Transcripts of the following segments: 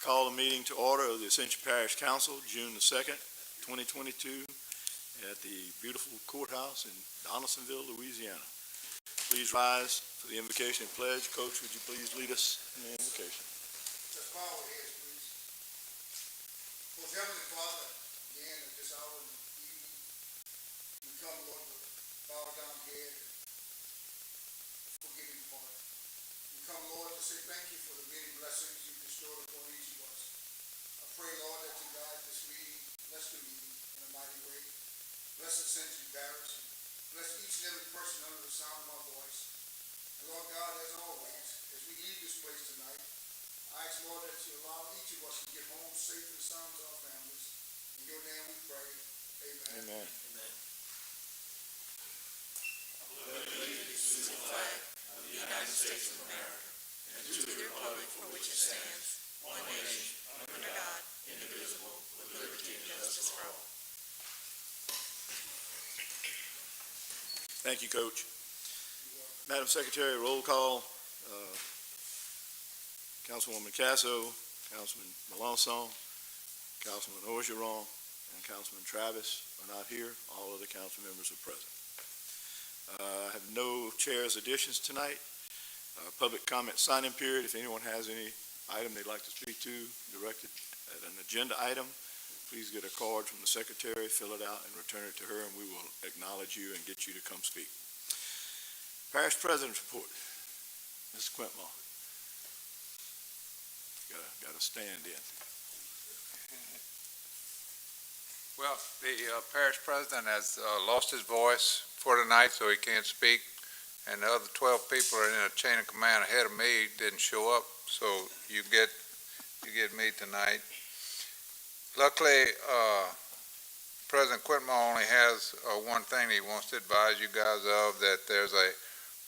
Call the meeting to order of the Ascension Parish Council, June the 2nd, 2022, at the beautiful courthouse in Donaldsonville, Louisiana. Please rise for the Invocation Pledge. Coach, would you please lead us in the invocation? Just bow our heads, please. Most Heavenly Father, again at this hour in the evening, we come, Lord, with a bowed down head and forgiving heart. We come, Lord, to say thank you for the many blessings you bestowed upon each of us. I pray, Lord, that you guide this meeting, bless the meeting in a mighty way. Bless Ascension Parish, and bless each and every person under the sound of my voice. And Lord God, as always, as we leave this place tonight, I ask, Lord, that you allow each of us to get home safe and sound to our families. In your name we pray. Amen. Amen. Amen. I pledge allegiance to the flag of the United States of America and to the republic for which it stands, one nation, under God, indivisible, with liberty and justice for all. Thank you, Coach. Madam Secretary, roll call. Councilwoman Casso, Councilman Melanson, Councilman Orgeron, and Councilman Travis are not here. All other council members are present. I have no chair's additions tonight. Public comment sign-in period. If anyone has any item they'd like to speak to directed at an agenda item, please get a card from the secretary, fill it out, and return it to her, and we will acknowledge you and get you to come speak. Parish President's report. Ms. Quintlaw. Got to stand in. Well, the parish president has lost his voice for tonight, so he can't speak. And the other 12 people are in a chain of command ahead of me didn't show up, so you get me tonight. Luckily, President Quintlaw only has one thing he wants to advise you guys of, that there's a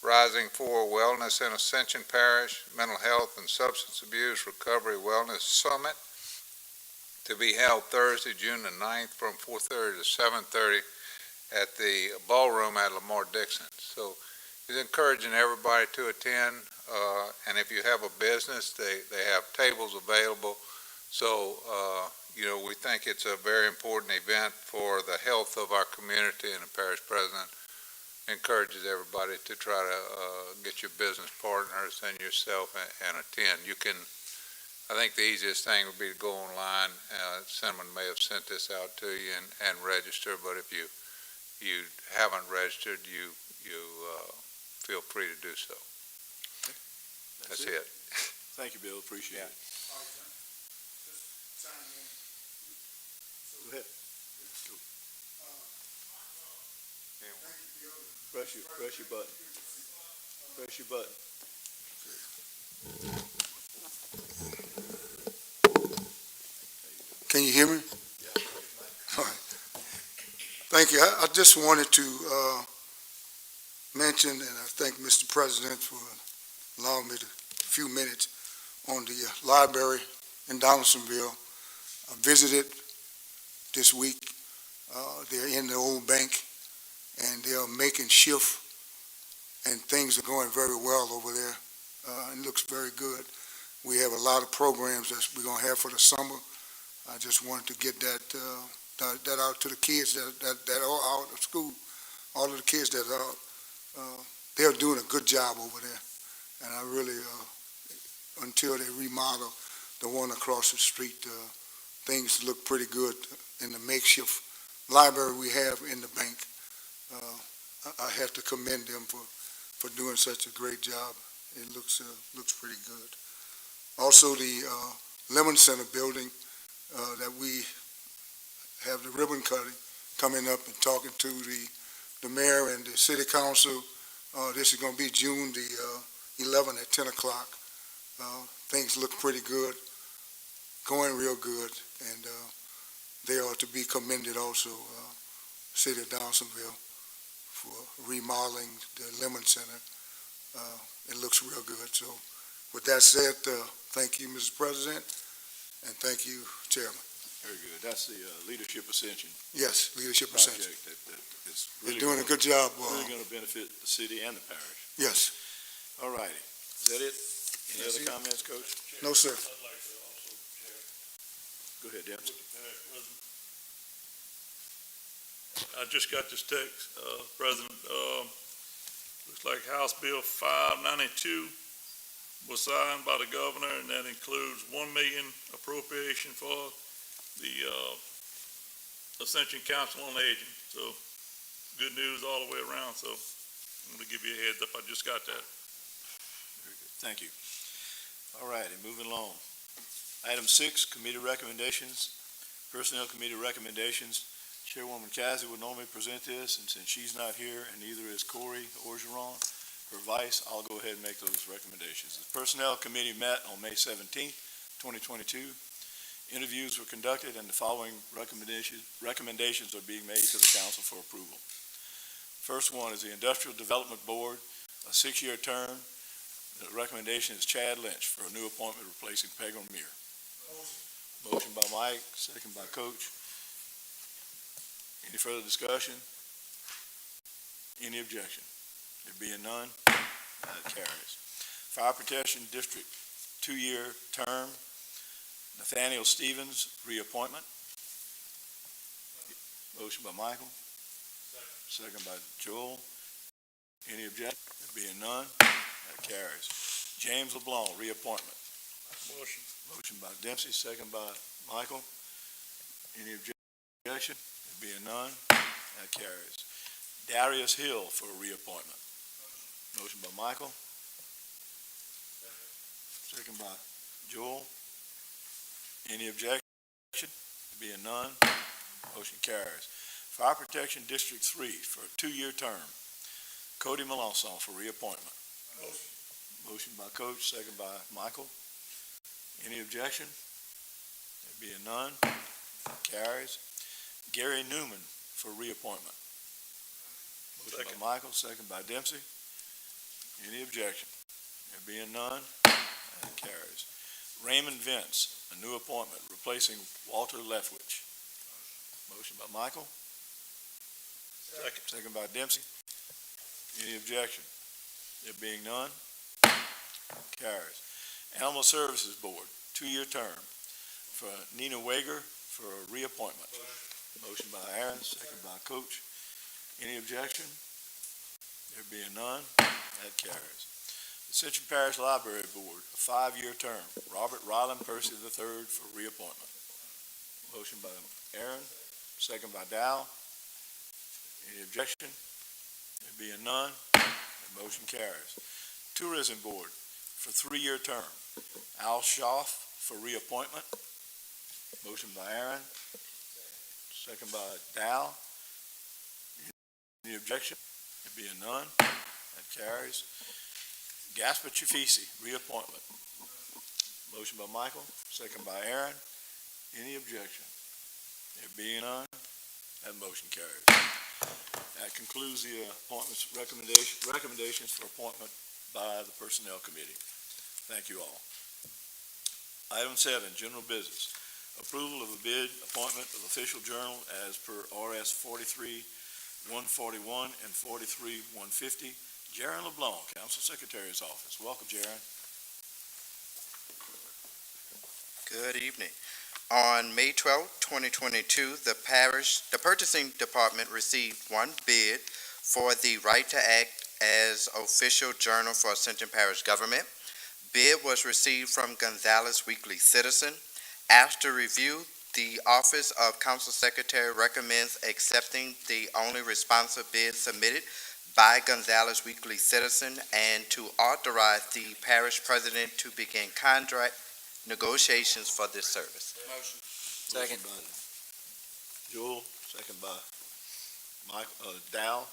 Rising for Wellness in Ascension Parish Mental Health and Substance Abuse Recovery Wellness Summit to be held Thursday, June the 9th from 4:30 to 7:30 at the ballroom at Lamar Dixon. So he's encouraging everybody to attend, and if you have a business, they have tables available. So, we think it's a very important event for the health of our community, and the parish president encourages everybody to try to get your business partners and yourself and attend. You can, I think the easiest thing would be to go online. Someone may have sent this out to you and register, but if you haven't registered, you feel free to do so. Okay. That's it. Thank you, Bill. Appreciate it. All right, son. Just sign in. Go ahead. Thank you, Bill. Press your button. Press your button. Can you hear me? Yeah. All right. Thank you. I just wanted to mention, and I thank Mr. President for allowing me a few minutes on the library in Donaldsonville. I visited this week. They're in the old bank, and they are making shift, and things are going very well over there. It looks very good. We have a lot of programs that we're going to have for the summer. I just wanted to get that out to the kids that are out of school. All of the kids that are out, they're doing a good job over there. And I really, until they remodel the one across the street, things look pretty good in the makeshift library we have in the bank. I have to commend them for doing such a great job. It looks pretty good. Also, the Lemon Center building that we have the ribbon cutting coming up and talking to the mayor and the city council. This is going to be June the 11th at 10 o'clock. Things look pretty good, going real good, and they are to be commended also, city of Donaldsonville, for remodeling the Lemon Center. It looks real good. So with that said, thank you, Mr. President, and thank you, Chairman. Very good. That's the Leadership Ascension Yes, Leadership project Ascension. that is They're really doing a good job. really going to benefit the city and the parish. Yes. All righty. Is that it? Any That's other it. comments, Coach? No, sir. I'd like to also check Go ahead, Dempsey. I just got this text, President, looks like House Bill 592 was signed by the governor, and that includes 1 million appropriation for the, Ascension Council on Aging. So, good news all the way around, so I'm gonna give you a heads up, I just got that. Very good. Thank you. All righty, moving along. Item 6, committee recommendations. Personnel committee recommendations. Chairwoman Cassie would normally present this, and since she's not here, and neither is Corey Orgeron, her vice, I'll go ahead and make those recommendations. The Personnel Committee met on May 17th, 2022. Interviews were conducted, and the following recommendations are being made to the council for approval. First one is the Industrial Development Board, a 6-year term. The recommendation is Chad Lynch for a new appointment replacing Pegram Meir. Motion by Mike, second by Coach. Any further discussion? Any objection? There being none, that carries. Fire Protection District, 2-year term. Nathaniel Stevens, reappointment. Motion by Michael. Second by Joel. Any objection? There being none, that carries. James LeBlanc, reappointment. Motion. Motion by Dempsey, second by Michael. Any objection? There being none, that carries. Darius Hill for a reappointment. Motion by Michael. Second by Joel. Any objection? Being none, motion carries. Fire Protection District 3 for a 2-year term. Cody Melanson for reappointment. Motion by Coach, second by Michael. Any objection? There being none, carries. Gary Newman for reappointment. Motion by Michael, second by Dempsey. Any objection? There being none, that carries. Raymond Vince, a new appointment, replacing Walter Leftwich. Motion by Michael. Second by Dempsey. Any objection? There being none, carries. Animal Services Board, 2-year term, for Nina Wager for a reappointment. Motion by Aaron, second by Coach. Any objection? There being none, that carries. Ascension Parish Library Board, a 5-year term, Robert Ryland Percy III for reappointment. Motion by Aaron, second by Dow. Any objection? There being none, the motion carries. Tourism Board for 3-year term, Al Schaff for reappointment. Motion by Aaron, second by Dow. Any objection? There being none, that carries. Gaspar Chafisi, reappointment. Motion by Michael, second by Aaron. Any objection? There being none, that motion carries. That concludes the appointments, recommendations for appointment by the Personnel Committee. Thank you all. Item 7, general business. Approval of a bid appointment of official journal as per RS 43-141 and 43-150. Jaron LeBlanc, Council Secretary's Office. Welcome, Jaron. Good evening. On May 12, 2022, the purchasing department received 1 bid for the right to act as official journal for Ascension Parish government. Bid was received from Gonzales Weekly Citizen. After review, the Office of Council Secretary recommends accepting the only responsive bid submitted by Gonzales Weekly Citizen and to authorize the parish president to begin contract negotiations for this service. Motion. Second by Joel, second by Mike, Dow.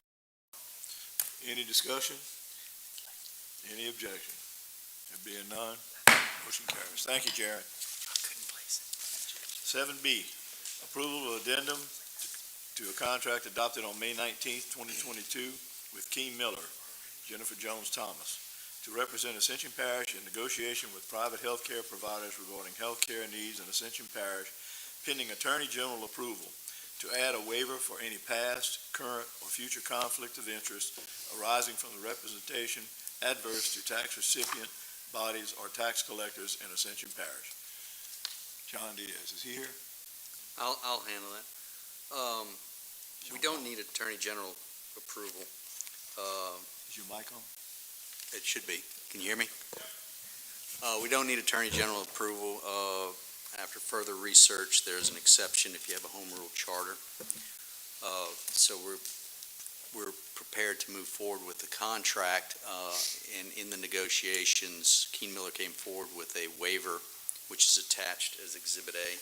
Any discussion? Any objection? There being none, motion carries. Thank you, Jaron. 7B, approval of addendum to a contract adopted on May 19th, 2022 with Keene Miller, Jennifer Jones Thomas, to represent Ascension Parish in negotiation with private health care providers regarding health care needs in Ascension Parish, pending Attorney General approval, to add a waiver for any past, current, or future conflict of interest arising from the representation adverse to tax recipient bodies or tax collectors in Ascension Parish. John Diaz is here. I'll handle that. We don't need Attorney General approval. Is your mic on? It should be. Can you hear me? We don't need Attorney General approval. After further research, there's an exception if you have a home rule charter. So we're prepared to move forward with the contract, and in the negotiations, Keen Miller came forward with a waiver, which is attached as Exhibit A,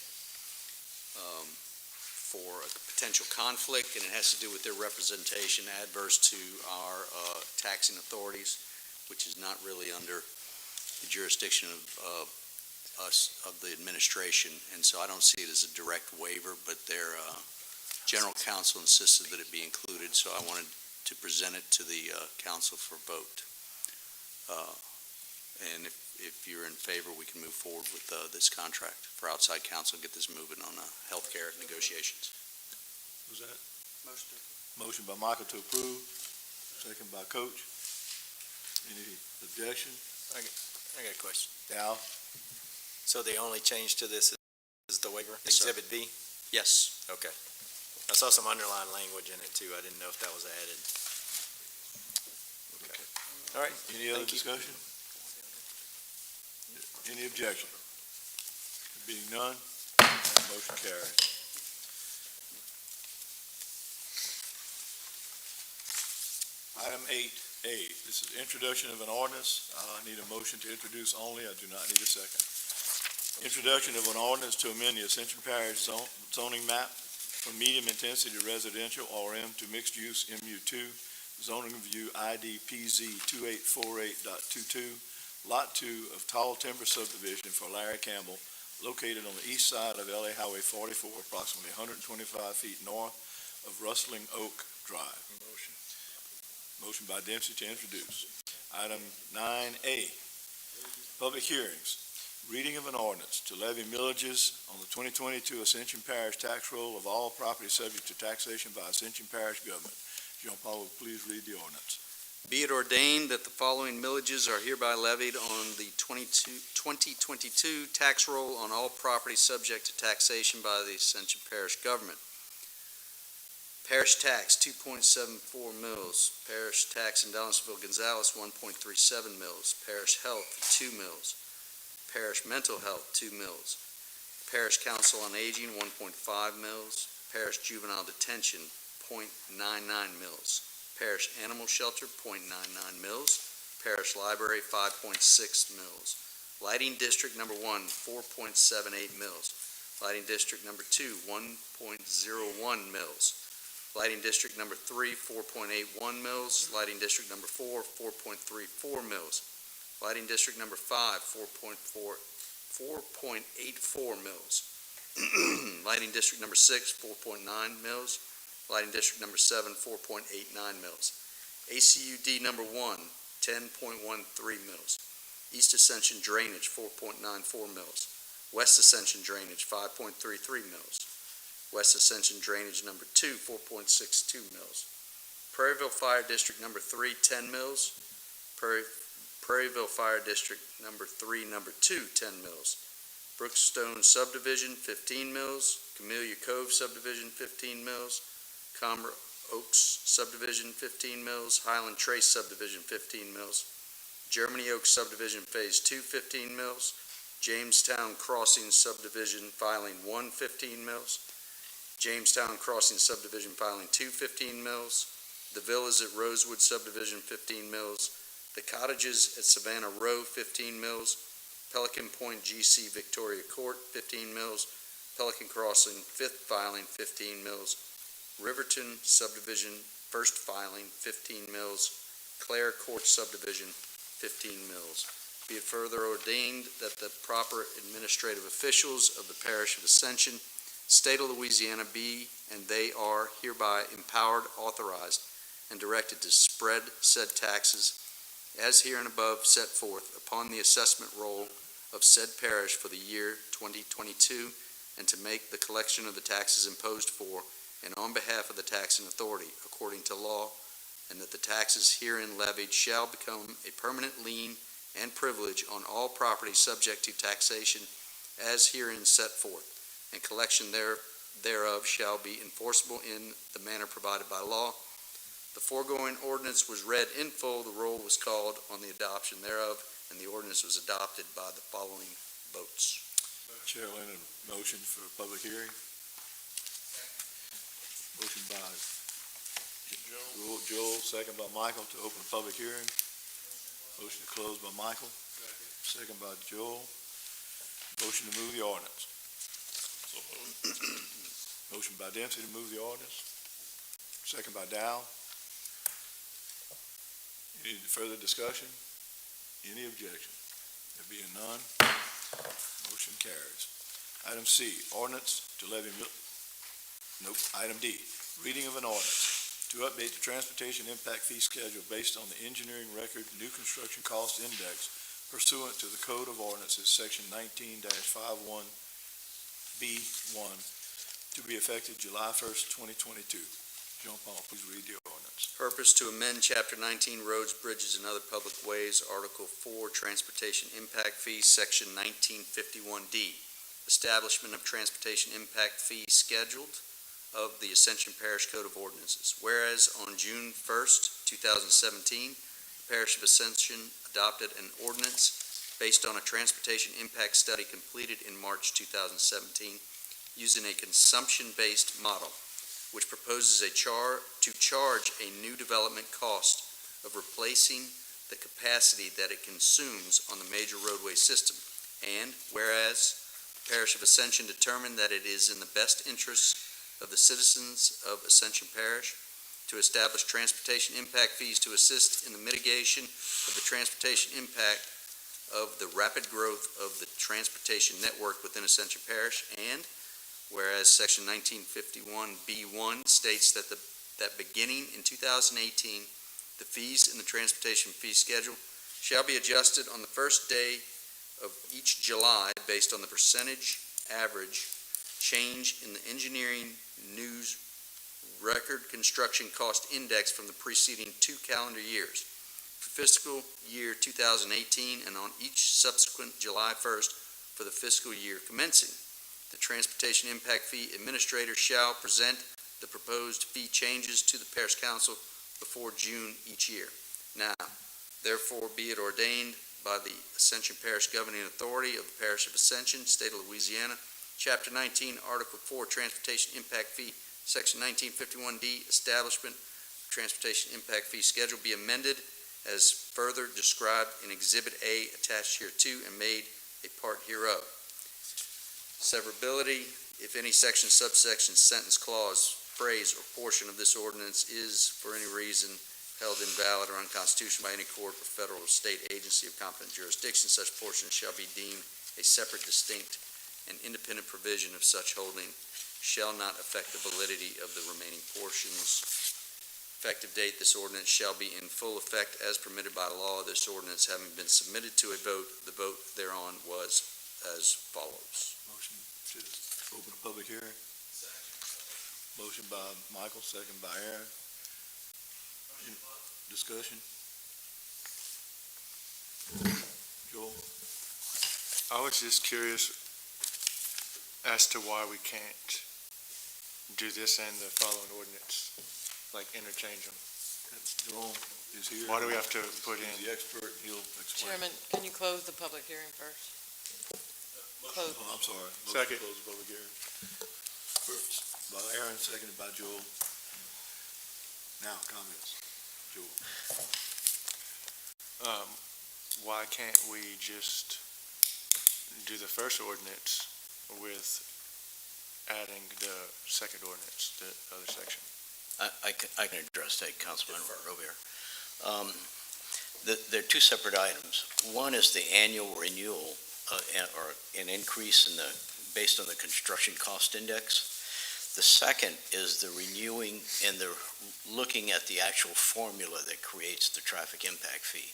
for a potential conflict, and it has to do with their representation adverse to our taxing authorities, which is not really under the jurisdiction of the administration, and so I don't see it as a direct waiver, but their general counsel insisted that it be included, so I wanted to present it to the council for vote. And if you're in favor, we can move forward with this contract for outside counsel and get this moving on healthcare negotiations. Was that? Motion by Michael to approve, second by Coach. Any objection? I got a question. Al? So the only change to this is the waiver, Yes, sir. Exhibit B? Yes. Okay. I saw some underlined language in it too. I didn't know if that was added. Okay. All right. Any other Thank you. discussion? Any objection? Being none, motion carries. Item 8A, this is introduction of an ordinance. I need a motion to introduce only. I do not need a second. Introduction of an ordinance to amend the Ascension Parish zoning map from medium-intensity residential, RM, to mixed-use, MU2, zoning review ID PZ 2848.22, Lot 2 of Tall Timber subdivision for Larry Campbell, located on the east side of LA Highway 44, approximately 125 feet north of Rustling Oak Drive. Motion by Dempsey to introduce. Item 9A, public hearings. Reading of an ordinance to levy millages on the 2022 Ascension Parish tax roll of all property subject to taxation by Ascension Parish government. Jean Paul, will please read the ordinance. Be it ordained that the following millages are hereby levied on the 2022 tax roll on all property subject to taxation by the Ascension Parish government. Parish tax, 2.74 mils. Parish tax in Donaldsonville, Gonzales, 1.37 mils. Parish health, 2 mils. Parish mental health, 2 mils. Parish council on aging, 1.5 mils. Parish juvenile detention, 0.99 mils. Parish animal shelter, 0.99 mils. Parish library, 5.6 mils. Lighting district number 1, 4.78 mils. Lighting district number 2, 1.01 mils. Lighting district number 3, 4.81 mils. Lighting district number 4, 4.34 mils. Lighting district number 5, 4.84 mils. Lighting district number 6, 4.9 mils. Lighting district number 7, 4.89 mils. ACUD number 1, 10.13 mils. East Ascension drainage, 4.94 mils. West Ascension drainage, 5.33 mils. West Ascension drainage number 2, 4.62 mils. Prairieville Fire District number 3, 10 mils. Prairieville Fire District number 3, number 2, 10 mils. Brookstone Subdivision, 15 mils. Camellia Cove Subdivision, 15 mils. Comber Oaks Subdivision, 15 mils. Highland Trace Subdivision, 15 mils. Germany Oaks Subdivision Phase 2, 15 mils. Jamestown Crossing Subdivision Filing 1, 15 mils. Jamestown Crossing Subdivision Filing 2, 15 mils. The Villas at Rosewood Subdivision, 15 mils. The Cottages at Savannah Row, 15 mils. Pelican Point GC Victoria Court, 15 mils. Pelican Crossing, 5th Filing, 15 mils. Riverton Subdivision, 1st Filing, 15 mils. Clare Court Subdivision, 15 mils. Be it further ordained that the proper administrative officials of the Parish of Ascension, State of Louisiana be, and they are hereby empowered, authorized, and directed to spread said taxes as here and above set forth upon the assessment roll of said parish for the year 2022, and to make the collection of the taxes imposed for and on behalf of the taxing authority according to law, and that the taxes herein levied shall become a permanent lien and privilege on all property subject to taxation as herein set forth, and collection thereof shall be enforceable in the manner provided by law. The foregoing ordinance was read in full, the roll was called on the adoption thereof, and the ordinance was adopted by the following votes. Chair will enter a motion for a public hearing. Motion by Joel, second by Michael to open a public hearing. Motion to close by Michael, second by Joel. Motion to move the ordinance. So moved. Motion by Dempsey to move the ordinance, second by Dow. Any further discussion? Any objection? There being none, motion carries. Item C, ordinance to levy Item D, reading of an ordinance to update the transportation impact fee schedule based on the engineering record new construction cost index pursuant to the Code of Ordinances, Section 19-51B1, to be effective July 1st, 2022. Jean-Paul, please read the ordinance. Purpose to amend Chapter 19 Roads, Bridges, and Other Public Ways, Article 4, Transportation Impact Fees, Section 1951D, Establishment of Transportation Impact Fee Scheduled of the Ascension Parish Code of Ordinances. Whereas on June 1st, 2017, the Parish of Ascension adopted an ordinance based on a transportation impact study completed in March 2017 using a consumption-based model, which proposes to charge a new development cost of replacing the capacity that it consumes on the major roadway system. And whereas the Parish of Ascension determined that it is in the best interest of the citizens of Ascension Parish to establish transportation impact fees to assist in the mitigation of the transportation impact of the rapid growth of the transportation network within Ascension Parish. And whereas Section 1951B1 states that beginning in 2018, the fees in the transportation fee schedule shall be adjusted on the first day of each July based on the percentage average change in the engineering news record construction cost index from the preceding 2 calendar years for fiscal year 2018 and on each subsequent July 1st for the fiscal year commencing. The Transportation Impact Fee Administrator shall present the proposed fee changes to the Parish Council before June each year. Now, therefore be it ordained by the Ascension Parish Governing Authority of the Parish of Ascension, State of Louisiana, Chapter 19, Article 4, Transportation Impact Fee, Section 1951D, Establishment of Transportation Impact Fee Schedule be amended as further described in Exhibit A attached hereto and made a part hereof. Severability, if any section, subsection, sentence, clause, phrase, or portion of this ordinance is, for any reason, held invalid or unconstitutional by any court or federal or state agency of competent jurisdiction, such portion shall be deemed a separate, distinct, and independent provision of such holding shall not affect the validity of the remaining portions. Effective date, this ordinance shall be in full effect as permitted by law. This ordinance having been submitted to a vote, the vote thereon was as follows. Motion to open a public hearing. Motion by Michael, second by Aaron. Discussion? Joel? I was just curious as to why we can't do this and the following ordinance, like interchange them. Joel is here. Why do we have to put in? He's the expert, he'll explain. Chairman, can you close the public hearing first? Close. Oh, I'm sorry. Motion to Second. close the public hearing. First by Aaron, seconded by Joel. Now, comments. Joel. Why can't we just do the first ordinance with adding the second ordinance, the other section? I can address that, Councilman Robier. There are two separate items. One is the annual renewal or an increase in based on the construction cost index. The second is the renewing and the looking at the actual formula that creates the traffic impact fee.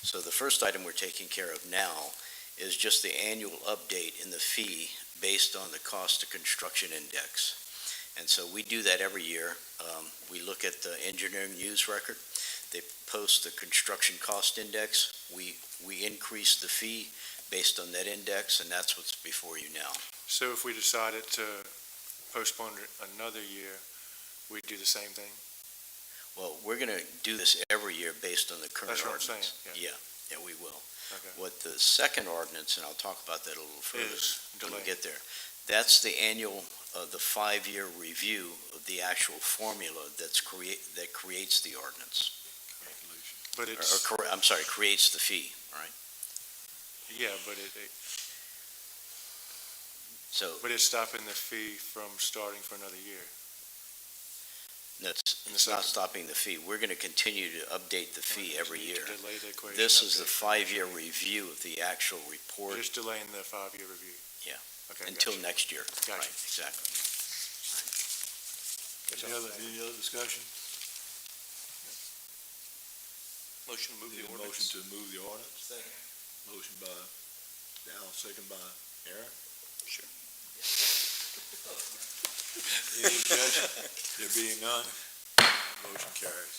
So the first item we're taking care of now is just the annual update in the fee based on the cost of construction index. And so we do that every year. We look at the engineering news record. They post the construction cost index. We increase the fee based on that index, and that's what's before you now. So if we decided to postponed it another year, we do the same thing? Well, we're going to do this every year based on the current That's what I'm ordinance. saying, yeah. Yeah, we will. Okay. What the second ordinance, and I'll talk about that a little further Is when we delayed. get there, that's the annual, the 5-year review of the actual formula that creates the ordinance. But Or, it's, I'm sorry, creates the fee, all right? yeah, but So it's stopping the fee from starting for another year. it's In the not second. stopping the fee. We're going to continue to update the fee every Just year. delay the equation This is the update. 5-year review of the actual report Just delaying the 5-year review. Yeah. Okay, until gotcha. next year. Gotcha. Right, exactly. Any other discussion? Motion to move Need the a motion ordinance. to move the ordinance? Second. Motion by Dal, second by Aaron. Sure. Any objection? There being none, motion carries.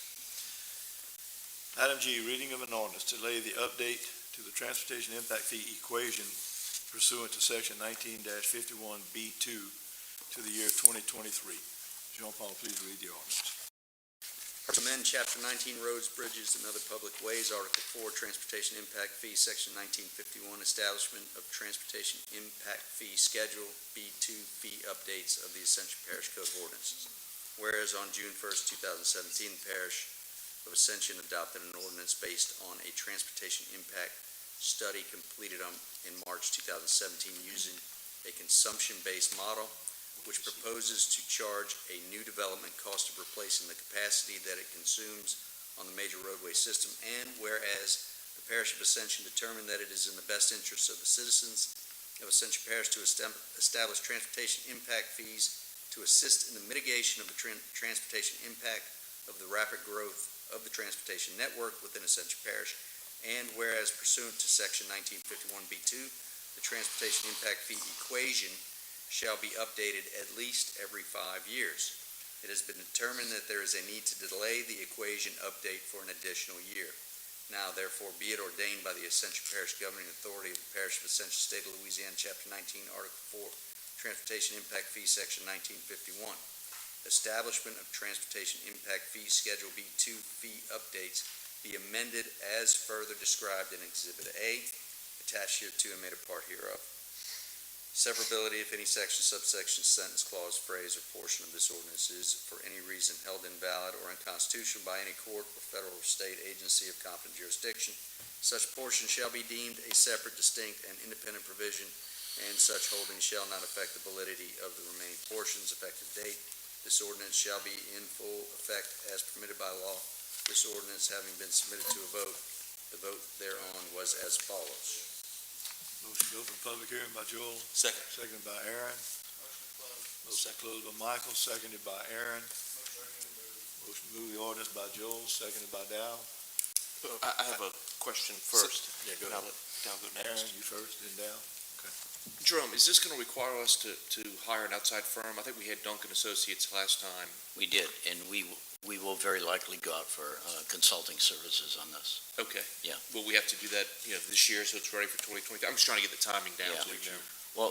Item G, reading of an ordinance to lay the update to the transportation impact fee equation pursuant to section 19-51B2 to the year 2023. Jean-Paul, please read the ordinance. To amend Chapter 19 Roads, Bridges, and Other Public Ways, Article 4, Transportation Impact Fee, Section 1951, Establishment of Transportation Impact Fee Schedule, B2 Fee Updates of the Ascension Parish Code of Ordinances. Whereas on June 1st, 2017, the Parish of Ascension adopted an ordinance based on a transportation impact study completed in March 2017 using a consumption-based model, which proposes to charge a new development cost of replacing the capacity that it consumes on the major roadway system, and whereas the Parish of Ascension determined that it is in the best interest of the citizens of Ascension Parish to establish transportation impact fees to assist in the mitigation of the transportation impact of the rapid growth of the transportation network within Ascension Parish, and whereas pursuant to Section 1951B2, the transportation impact fee equation shall be updated at least every 5 years. It has been determined that there is a need to delay the equation update for an additional year. Now therefore be it ordained by the Ascension Parish Governing Authority of the Parish of Ascension, State of Louisiana, Chapter 19, Article 4, Transportation Impact Fee, Section 1951. Establishment of Transportation Impact Fee Schedule B2 fee updates be amended as further described in Exhibit A, attached here to and made a part hereof. Severability, if any section, subsection, sentence, clause, phrase, or portion of this ordinance is for any reason held invalid or unconstitutional by any court or federal or state agency of competent jurisdiction, such portion shall be deemed a separate, distinct, and independent provision, and such holding shall not affect the validity of the remaining portions. Effective date, this ordinance shall be in full effect as permitted by law. This ordinance having been submitted to a vote, the vote thereon was as follows. Motion to open public hearing by Joel. Second. Seconded by Aaron. Motion closed by Michael, seconded by Aaron. Motion to move the ordinance by Joel, seconded by Dow. I have a question first. Yeah, go Now ahead. let Dow go Aaron, next. you first, then Dow. Jerome, is this going to require us to hire an outside firm? I think we had Duncan Associates last time. We did, and we will very likely go out for consulting services on this. Okay. Yeah. Will we have to do that, this year, so it's ready for 2023? I'm just trying to get the timing down Yeah. so we know. Well,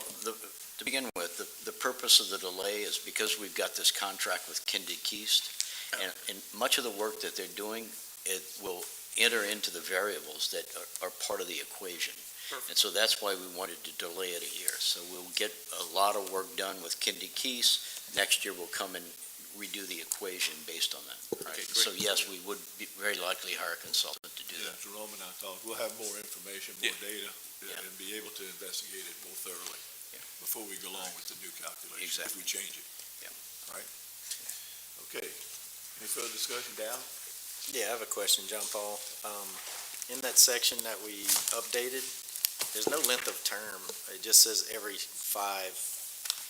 to begin with, the purpose of the delay is because we've got this contract with Kindig Keast, and much of the work that they're doing, it will enter into the variables that are part of the equation. Perfect. And so that's why we wanted to delay it a year. So we'll get a lot of work done with Kindig Keast. Next year, we'll come and redo the equation based on that. Okay, great. So yes, we would very likely hire a consultant to do Yeah, that. Jerome and I talked, we'll have more information, more Yeah. data, Yeah. and be able to investigate it more thoroughly Yeah. before we go along with the new calculation, if Exactly. we change it. Yeah. All right? Okay. Any further discussion, Dow? Yeah, I have a question, John Paul. In that section that we updated, there's no length of term. It just says every 5,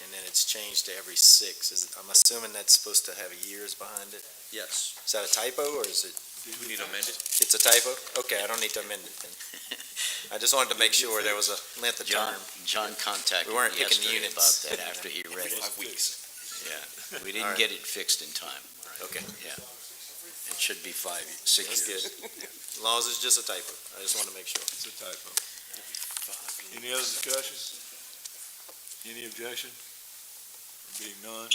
and then it's changed to every 6. I'm assuming that's supposed to have years behind it. Yes. Is that a typo, or is it? Do we need to amend it? It's a typo? Okay, I don't need to amend it then. I just wanted to make sure there was a length of term. John contacted We weren't me picking yesterday units. about that after he read it. 5 weeks. Yeah, we All didn't right. get it fixed in time. Okay. Yeah. It should be 6 That's years. good. As long as it's just a typo. I just want to make sure. It's a typo. Any other discussion? Any objection? Being none,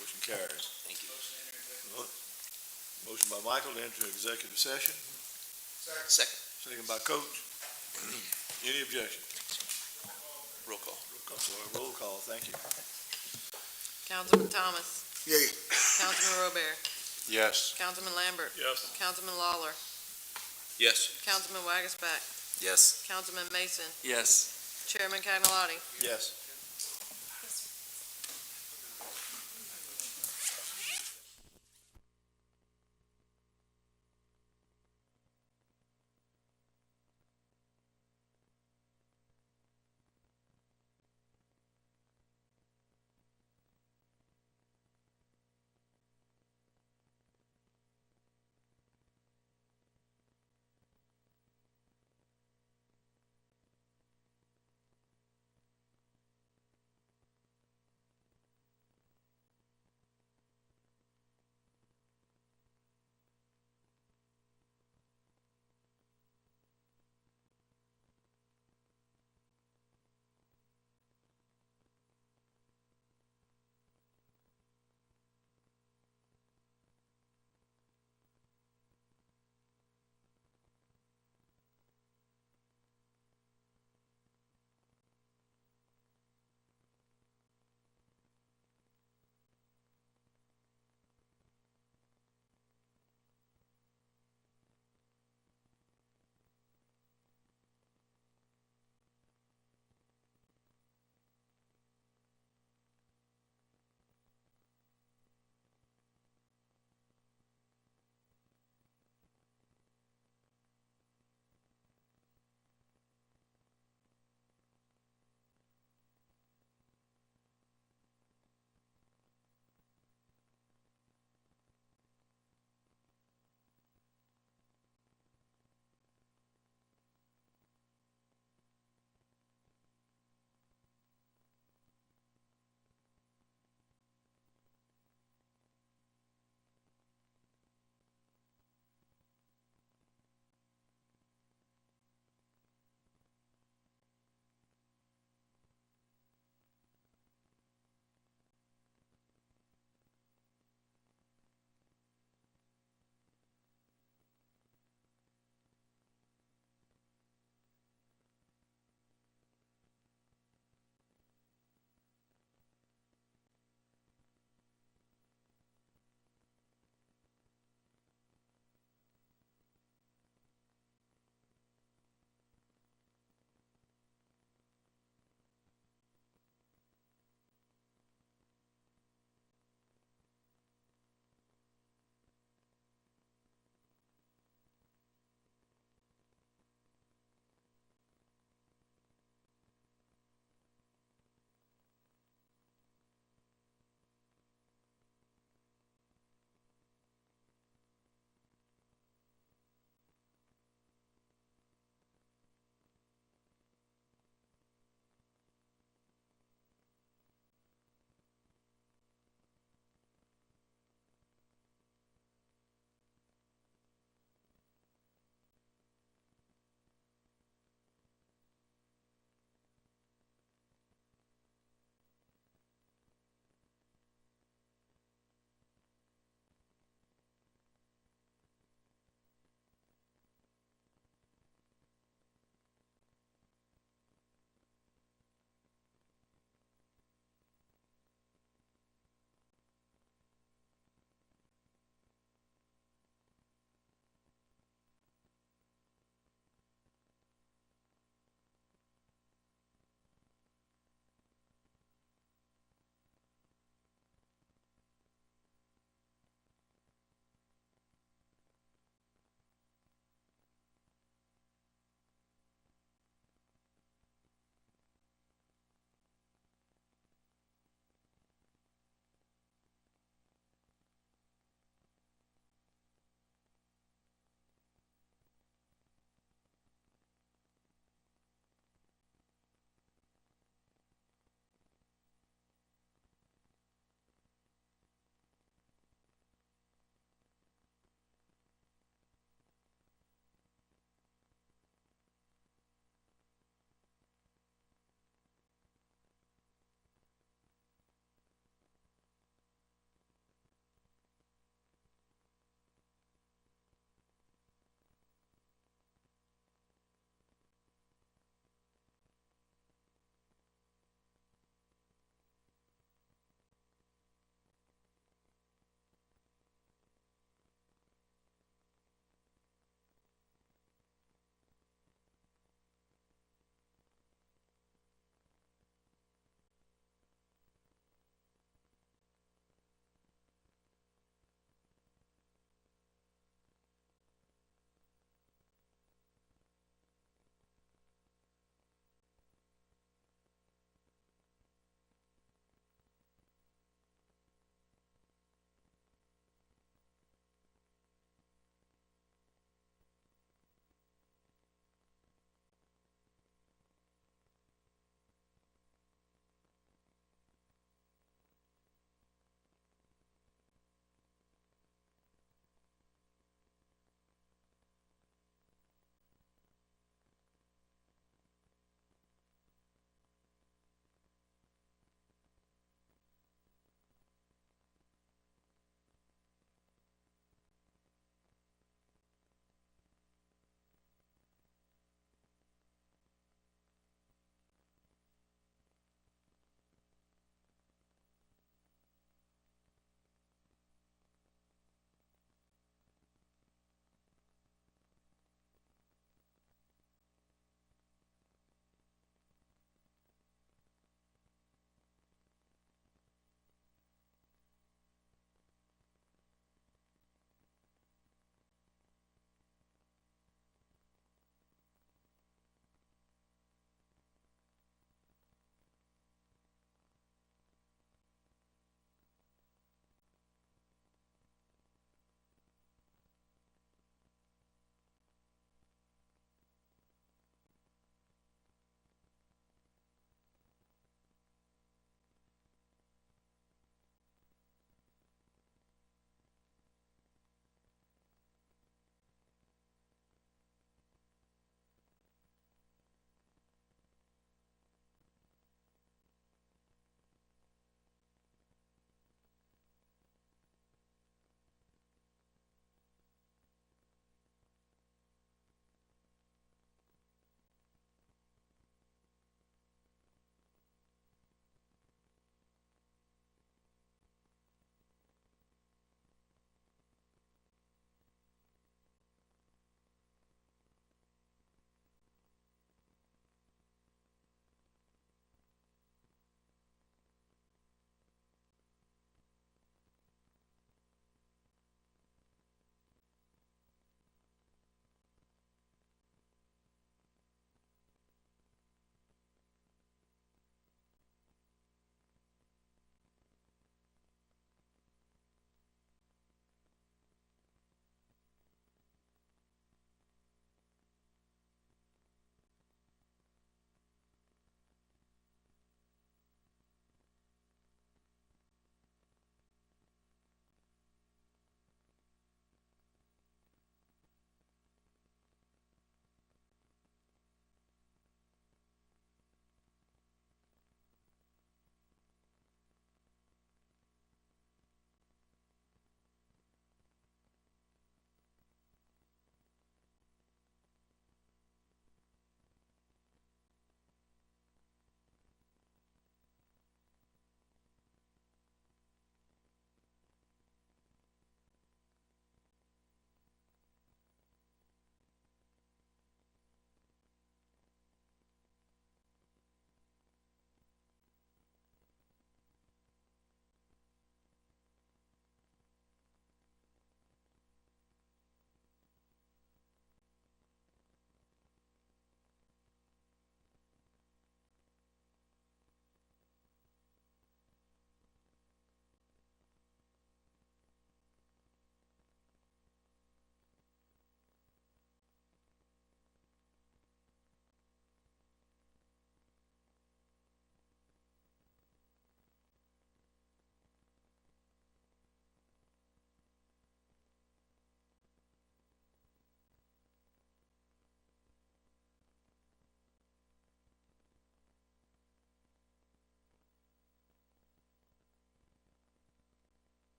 motion carries. Thank you. Motion by Michael to enter executive session, Second. second by Coach. Any objection? Roll call. I'm sorry, roll call, thank you. Councilman Thomas. Yay. Councilman Robert. Yes. Councilman Lambert. Yes. Councilman Lawler. Yes. Councilman Wagasback. Yes. Councilman Mason. Yes. Chairman Cagnalotti. Yes.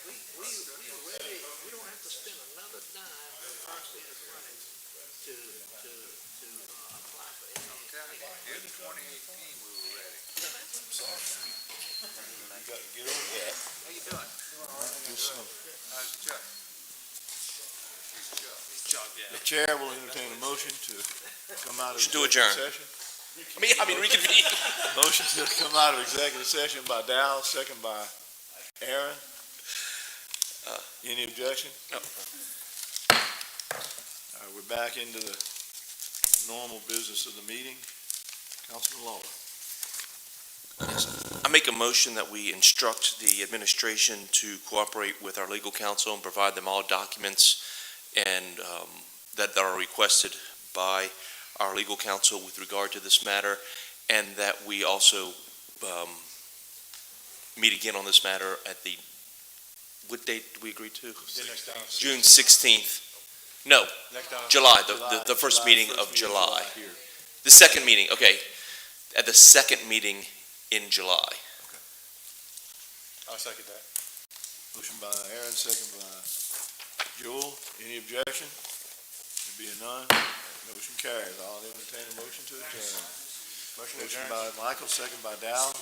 we don't have to spend another dime in process running to apply for any. In 2018, we were ready. How you doing? How's Chuck? The chair will entertain a motion to come out of To executive adjourn. session. I mean, reconvene. Motion to come out of executive session by Dow, second by Aaron. Any objection? No. All right, we're back into the normal business of the meeting. Councilman Lawler. I make a motion that we instruct the administration to cooperate with our legal counsel and provide them all documents and that are requested by our legal counsel with regard to this matter, and that we also meet again on this matter at the, what date did we agree to? June 16th. No, July, the first meeting of July. Here. The second meeting, okay, at the second meeting in July. I'll second that. Motion by Aaron, second by Joel. Any objection? There being none, motion carries. I'll entertain a motion to adjourn. Motion by Michael, second by Dow.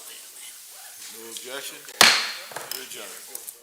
No objection. We're adjourned.